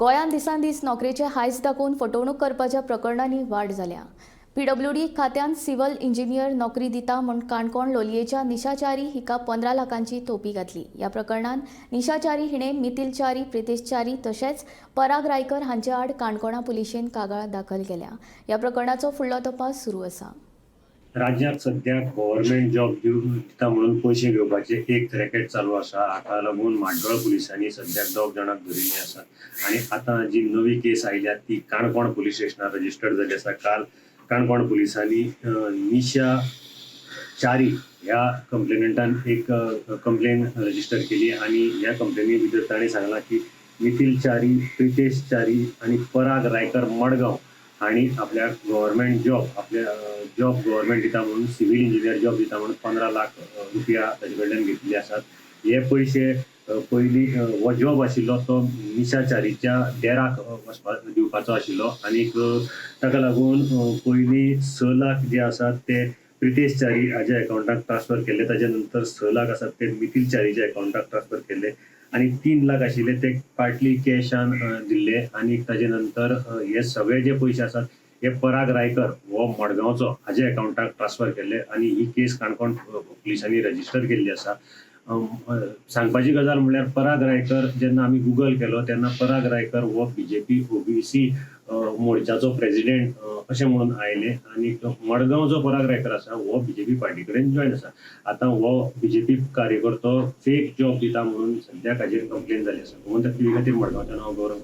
गोंयांत दिसान दीस नोकरेचे हायस दाखोवन फटवणूक करपाच्या प्रकरणांनी वाड जाल्या। पीडब्ल्यूडी खात्यान सिव्हिल इंजिनियर नोकरी दिता म्हूण काणकोण लोलयेच्या निशा च्यारी हिका 15 लाखांची तोपी घातली। ह्या प्रकरणात निशा च्यारी हिणे मिथिल च्यारी, प्रितेश च्यारी तशेंच पराग रायकर हांचे आड काणकोणा पुलिशेन कागाळ दाखल केल्या। ह्या प्रकरणाचो फुडलो तपास सुरू आसा। राज्यात सध्या गव्हर्नमेंट जॉब दिता म्हणून पैसे घेवपाचे एक रॅकेट चालू आसा। हाका लागून म्हाड्डोळ पुलिसांनी सध्या 2 जाणांक धरिल्लीं आसात आणि आता जी नवी केस आयल्या ती काणकोण पुलीस स्टेशनार रजिस्टर्ड जाल्ली आसा। काल काणकोण पुलिसांनी निशा च्यारी ह्या कंप्लेनंटान एक कंप्लेन रजिस्टर केली आणि ह्या कंप्लेनी भितर ताणें सांगलां की मिथिल च्यारी, प्रितेश च्यारी आणि पराग रायकर मडगांव हांणी आपल्या गव्हर्नमेंट जॉब गव्हर्नमेंट दिता म्हणून सिव्हिल इंजिनियर जॉब दिता म्हणून 15 लाख रुपया ताजे कडल्यान घेतले आसात। हे पैसे पयलीं हो जॉब आशिल्लो तो निशा च्यारीच्या देराक दिवपाचो आशिल्लो आणि ताका लागून पयलीं 6 लाख जे आसात ते प्रितेश च्यारी हाज्या अकाउंटाक ट्रान्सफर केले। ताजे नंतर 6 लाख आसात ते मिथिल च्यारीच्या अकाउंटाक ट्रान्सफर केले आणि 3 लाख आशिल्ले ते पार्टली कॅशान दिल्ले आणि ताजे नंतर हे सगळे जे पैसे आसात हे पराग रायकर हो मडगांवचो हाजे अकाउंटाक ट्रान्सफर केले आणि ही केस काणकोण पुलिसांनी रजिस्टर केल्ली आसा। सांगपाची गजाल म्हणल्यार पराग रायकर जेन्ना आमी गुगल केलो तेन्ना पराग रायकर हो बीजेपी ओबीसी मोर्चाचो प्रेसिडेंट अशें म्हणून आयले आणि मडगांव जो पराग रायकर आसा हो बीजेपी पार्टी कडेन जॉयन आसा। आता हो बीजेपी कार्यकर्तो फेक जॉब दिता म्हणून सद्याक हाजेर कंप्लेन जाली आसा। म्हणून त्या खातीर मडगांवच्या नांव गौरव